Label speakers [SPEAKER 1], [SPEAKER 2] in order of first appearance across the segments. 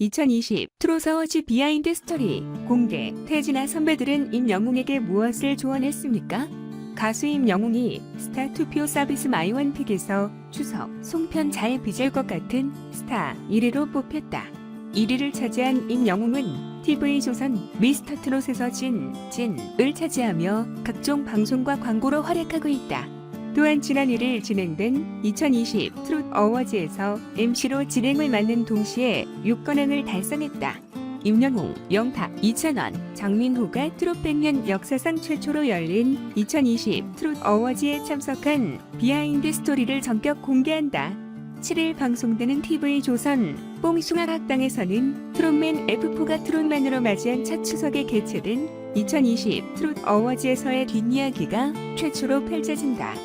[SPEAKER 1] 2020 트롯 어워즈 비하인드 스토리 공개. 태진아 선배들은 임영웅에게 무엇을 조언했습니까? 가수 임영웅이 스타 투표 서비스 마이원픽에서 추석 송편 잘 빚을 것 같은 스타 1위로 뽑혔다. 1위를 차지한 임영웅은 TV조선 미스터 트롯에서 진을 차지하며 각종 방송과 광고로 활약하고 있다. 또한 지난 1일 진행된 2020 트롯 어워즈에서 MC로 진행을 맡는 동시에 6관왕을 달성했다. 임영웅, 영탁, 이찬원, 장민호가 트롯 100년 역사상 최초로 열린 2020 트롯 어워즈에 참석한 비하인드 스토리를 전격 공개한다. 7일 방송되는 TV조선 뽕숭아 학당에서는 트롯맨 F4가 트롯만으로 맞이한 첫 추석에 개최된 2020 트롯 어워즈에서의 뒷이야기가 최초로 펼쳐진다.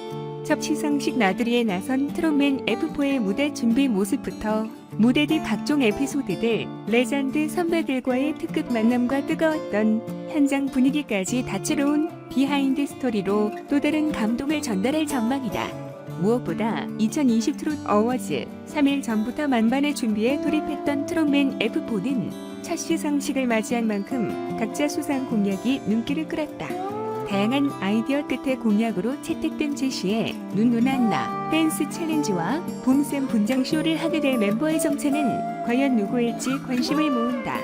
[SPEAKER 1] 첫 시상식 나들이에 나선 트롯맨 F4의 무대 준비 모습부터 무대 뒤 각종 에피소드들, 레전드 선배들과의 특급 만남과 뜨거웠던 현장 분위기까지 다채로운 비하인드 스토리로 또 다른 감동을 전달할 전망이다. 무엇보다 2020 트롯 어워즈 3일 전부터 만반의 준비에 돌입했던 트롯맨 F4는 첫 시상식을 맞이한 만큼 각자 수상 공약이 눈길을 끌었다. 다양한 아이디어 끝에 공약으로 채택된 제시에 눈누난나 댄스 챌린지와 붐쌤 분장쇼를 하게 될 멤버의 정체는 과연 누구일지 관심을 모은다.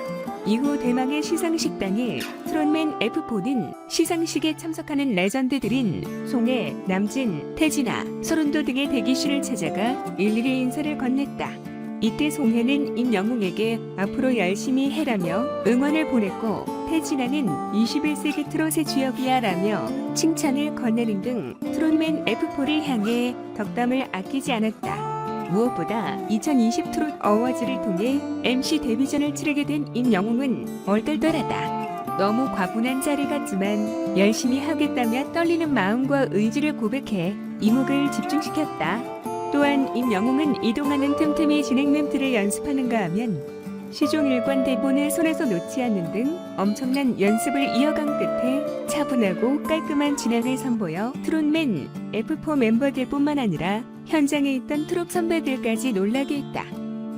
[SPEAKER 1] 이후 대망의 시상식당에 트롯맨 F4는 시상식에 참석하는 레전드들인 송혜, 남진, 태진아, 서른도 등의 대기실을 찾아가 일일이 인사를 건넸다. 이때 송혜는 임영웅에게 앞으로 열심히 해라며 응원을 보냈고, 태진아는 21세기 트롯의 주역이야 라며 칭찬을 건네는 등 트롯맨 F4를 향해 덕담을 아끼지 않았다. 무엇보다 2020 트롯 어워즈를 통해 MC 데뷔전을 치르게 된 임영웅은 얼떨떨하다. 너무 과분한 자리 같지만 열심히 하겠다며 떨리는 마음과 의지를 고백해 이목을 집중시켰다. 또한 임영웅은 이동하는 틈틈이 진행 멘트를 연습하는가 하면 시종일관 대본을 손에서 놓지 않는 등 엄청난 연습을 이어간 끝에 차분하고 깔끔한 진행을 선보여 트롯맨 F4 멤버들뿐만 아니라 현장에 있던 트롯 선배들까지 놀라게 했다.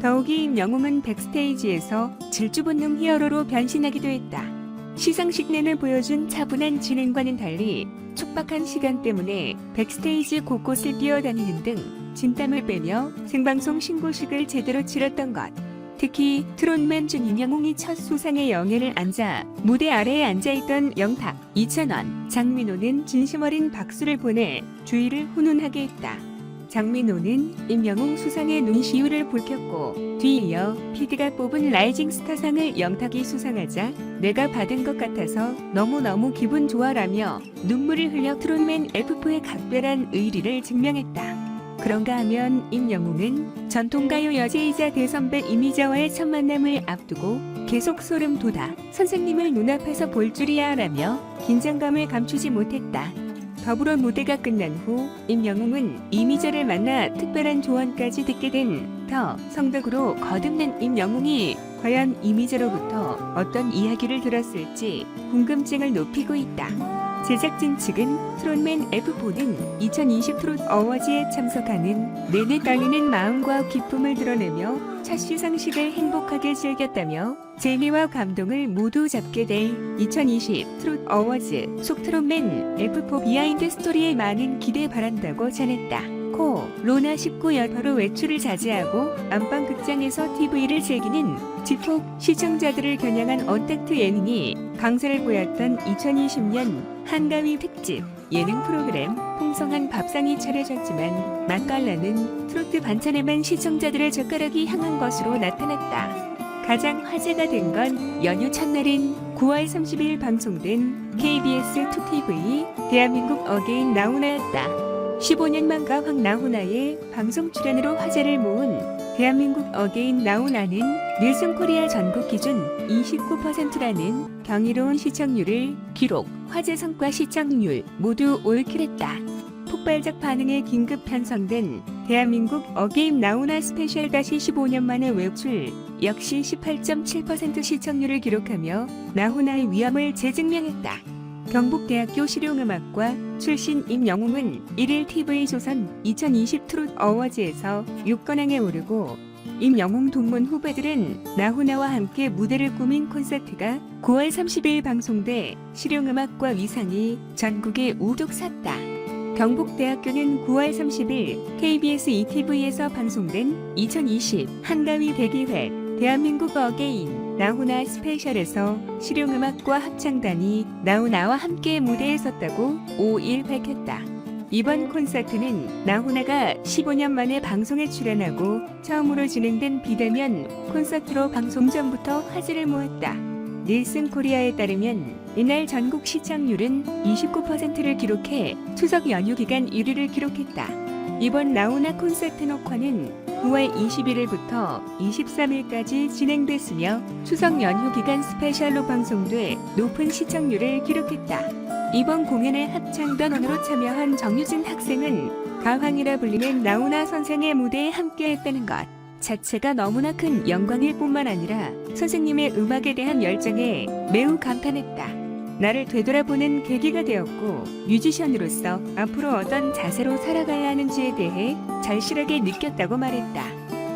[SPEAKER 1] 더욱이 임영웅은 백스테이지에서 질주본능 히어로로 변신하기도 했다. 시상식 내내 보여준 차분한 진행과는 달리 촉박한 시간 때문에 백스테이지 곳곳을 뛰어다니는 등 진땀을 빼며 생방송 신고식을 제대로 치렀던 것. 특히 트롯맨 중 임영웅이 첫 수상의 영예를 안자 무대 아래에 앉아있던 영탁, 이찬원, 장민호는 진심 어린 박수를 보내 주위를 훈훈하게 했다. 장민호는 임영웅 수상의 눈시울을 붉혔고, 뒤이어 PD가 뽑은 라이징 스타상을 영탁이 수상하자 내가 받은 것 같아서 너무너무 기분 좋아라며 눈물을 흘려 트롯맨 F4의 각별한 의리를 증명했다. 그런가 하면 임영웅은 전통가요 여제이자 대선배 이미자와의 첫 만남을 앞두고 계속 소름 돋아 선생님을 눈앞에서 볼 줄이야 라며 긴장감을 감추지 못했다. 더불어 무대가 끝난 후 임영웅은 이미자를 만나 특별한 조언까지 듣게 된 더 성덕으로 거듭난 임영웅이 과연 이미자로부터 어떤 이야기를 들었을지 궁금증을 높이고 있다. 제작진 측은 트롯맨 F4는 2020 트롯 어워즈에 참석하는 내내 떨리는 마음과 기쁨을 드러내며 첫 시상식을 행복하게 즐겼다며 재미와 감동을 모두 잡게 될 2020 트롯 어워즈 속 트롯맨 F4 비하인드 스토리에 많은 기대 바란다고 전했다. 로나 19 여파로 외출을 자제하고 안방 극장에서 TV를 즐기는 집콕 시청자들을 겨냥한 언택트 예능이 강세를 보였던 2020년 한가위 특집 예능 프로그램 풍성한 밥상이 차려졌지만 맛깔나는 트로트 반찬에만 시청자들의 젓가락이 향한 것으로 나타났다. 가장 화제가 된 건 연휴 첫날인 9월 30일 방송된 KBS 2TV 대한민국 어게인 나훈아였다. 15년 만가 황나훈아의 방송 출연으로 화제를 모은 대한민국 어게인 나훈아는 닐슨 코리아 전국 기준 29%라는 경이로운 시청률을 기록, 화제 성과 시청률 모두 올킬했다. 폭발적 반응에 긴급 편성된 대한민국 어게인 나훈아 스페셜 다시 15년 만의 외출 역시 18.7% 시청률을 기록하며 나훈아의 위엄을 재증명했다. 경북대학교 실용음악과 출신 임영웅은 1일 TV조선 2020 트롯 어워즈에서 6관왕에 오르고 임영웅 동문 후배들은 나훈아와 함께 무대를 꾸민 콘서트가 9월 30일 방송돼 실용음악과 위상이 전국에 우뚝 섰다. 경북대학교는 9월 30일 KBS ETV에서 방송된 2020 한가위 대기회 대한민국 어게인 나훈아 스페셜에서 실용음악과 합창단이 나훈아와 함께 무대에 섰다고 5일 밝혔다. 이번 콘서트는 나훈아가 15년 만에 방송에 출연하고 처음으로 진행된 비대면 콘서트로 방송 전부터 화제를 모았다. 닐슨 코리아에 따르면 이날 전국 시청률은 29%를 기록해 추석 연휴 기간 1위를 기록했다. 이번 나훈아 콘서트 녹화는 9월 21일부터 23일까지 진행됐으며 추석 연휴 기간 스페셜로 방송돼 높은 시청률을 기록했다. 이번 공연에 합창단원으로 참여한 정유진 학생은 가황이라 불리는 나훈아 선생의 무대에 함께했다는 것 자체가 너무나 큰 영광일 뿐만 아니라 선생님의 음악에 대한 열정에 매우 감탄했다. 나를 되돌아보는 계기가 되었고 뮤지션으로서 앞으로 어떤 자세로 살아가야 하는지에 대해 절실하게 느꼈다고 말했다.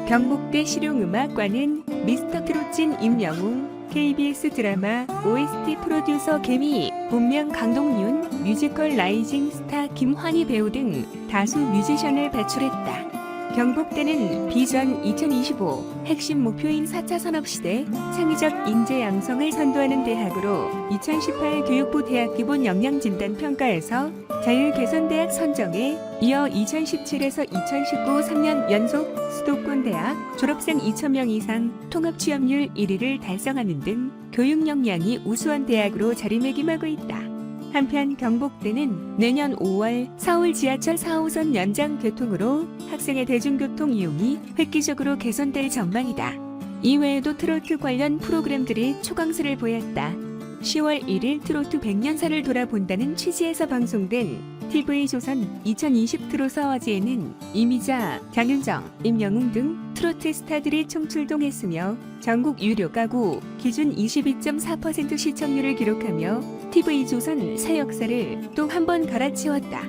[SPEAKER 1] 경북대 실용음악과는 미스터 트롯진 임영웅, KBS 드라마 OST 프로듀서 개미, 본명 강동윤, 뮤지컬 라이징 스타 김환희 배우 등 다수 뮤지션을 배출했다. 경북대는 비전 2025 핵심 목표인 4차 산업시대 창의적 인재 양성을 선도하는 대학으로 2018 교육부 대학 기본 역량진단 평가에서 자율개선대학 선정에 이어 2017에서 2019 3년 연속 수도권 대학 졸업생 2,000명 이상 통합 취업률 1위를 달성하는 등 교육 역량이 우수한 대학으로 자리매김하고 있다. 한편 경북대는 내년 5월 서울 지하철 4호선 연장 개통으로 학생의 대중교통 이용이 획기적으로 개선될 전망이다. 이외에도 트로트 관련 프로그램들이 초강세를 보였다. 10월 1일 트로트 100년사를 돌아본다는 취지에서 방송된 TV조선 2020 트로트 어워즈에는 이미자, 장윤정, 임영웅 등 트로트 스타들이 총출동했으며 전국 유료 가구 기준 22.4% 시청률을 기록하며 TV조선 새 역사를 또 한 번 갈아치웠다.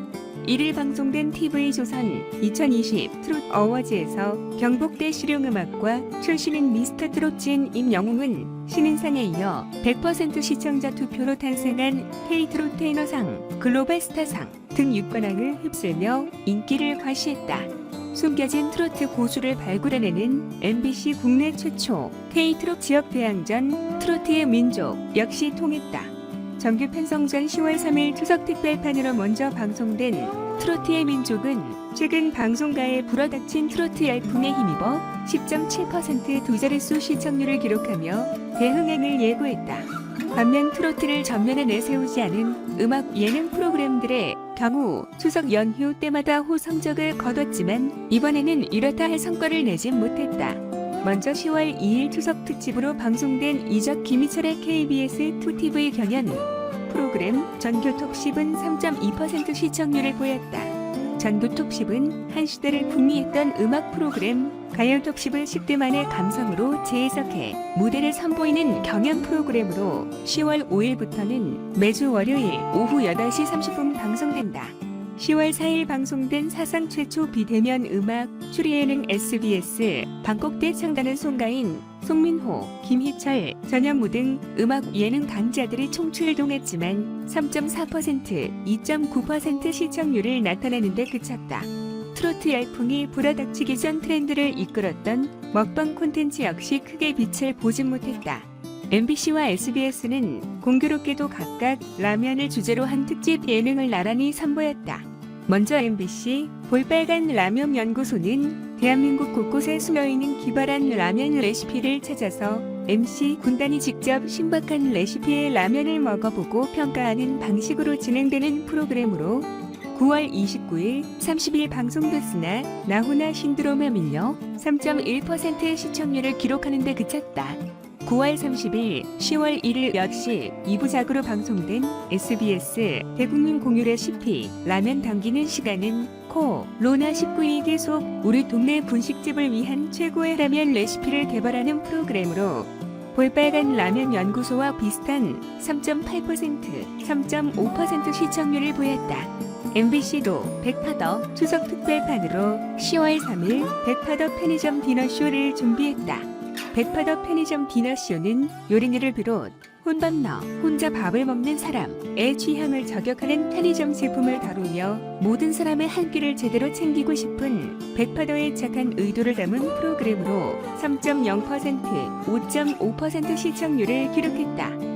[SPEAKER 1] 1일 방송된 TV조선 2020 트롯 어워즈에서 경북대 실용음악과 출신인 미스터 트롯진 임영웅은 신인상에 이어 100% 시청자 투표로 탄생한 K트롯테이너상, 글로벌 스타상 등 6관왕을 휩쓸며 인기를 과시했다. 숨겨진 트로트 고수를 발굴해내는 MBC 국내 최초 K트롯 지역대항전 트로트의 민족 역시 통했다. 정규 편성전 10월 3일 추석 특별판으로 먼저 방송된 트로트의 민족은 최근 방송가에 불어닥친 트로트 열풍에 힘입어 10.7% 두 자릿수 시청률을 기록하며 대흥행을 예고했다. 반면 트로트를 전면에 내세우지 않은 음악 예능 프로그램들의 경우 추석 연휴 때마다 호성적을 거뒀지만 이번에는 이렇다 할 성과를 내진 못했다. 먼저 10월 2일 추석 특집으로 방송된 이적 김희철의 KBS 2TV 경연 프로그램 전교톱10은 3.2% 시청률을 보였다. 전교톱10은 한 시대를 풍미했던 음악 프로그램 가요톱10을 10대만의 감성으로 재해석해 무대를 선보이는 경연 프로그램으로 10월 5일부터는 매주 월요일 오후 8시 30분 방송된다. 10월 4일 방송된 사상 최초 비대면 음악 추리 예능 SBS 방콕대 창단은 송가인, 송민호, 김희철, 전현무 등 음악 예능 강자들이 총출동했지만 3.4%, 2.9% 시청률을 나타내는 데 그쳤다. 트로트 열풍이 불어닥치기 전 트렌드를 이끌었던 먹방 콘텐츠 역시 크게 빛을 보진 못했다. MBC와 SBS는 공교롭게도 각각 라면을 주제로 한 특집 예능을 나란히 선보였다. 먼저 MBC 볼빨간 라면 연구소는 대한민국 곳곳에 숨어있는 기발한 라면 레시피를 찾아서 MC 군단이 직접 신박한 레시피의 라면을 먹어보고 평가하는 방식으로 진행되는 프로그램으로 9월 29일 30일 방송됐으나 나훈아 신드롬에 밀려 3.1% 시청률을 기록하는 데 그쳤다. 9월 30일, 10월 1일 역시 2부작으로 방송된 SBS 대국민 공유 레시피 라면 당기는 시간은 로나 19위 계속 우리 동네 분식집을 위한 최고의 라면 레시피를 개발하는 프로그램으로 볼빨간 라면 연구소와 비슷한 3.8%, 3.5% 시청률을 보였다. MBC도 백파더 추석 특별판으로 10월 3일 백파더 편의점 디너쇼를 준비했다. 백파더 편의점 디너쇼는 요린이를 비롯 혼밥러, 혼자 밥을 먹는 사람의 취향을 저격하는 편의점 제품을 다루며 모든 사람의 한 끼를 제대로 챙기고 싶은 백파더의 착한 의도를 담은 프로그램으로 3.0%, 5.5% 시청률을 기록했다.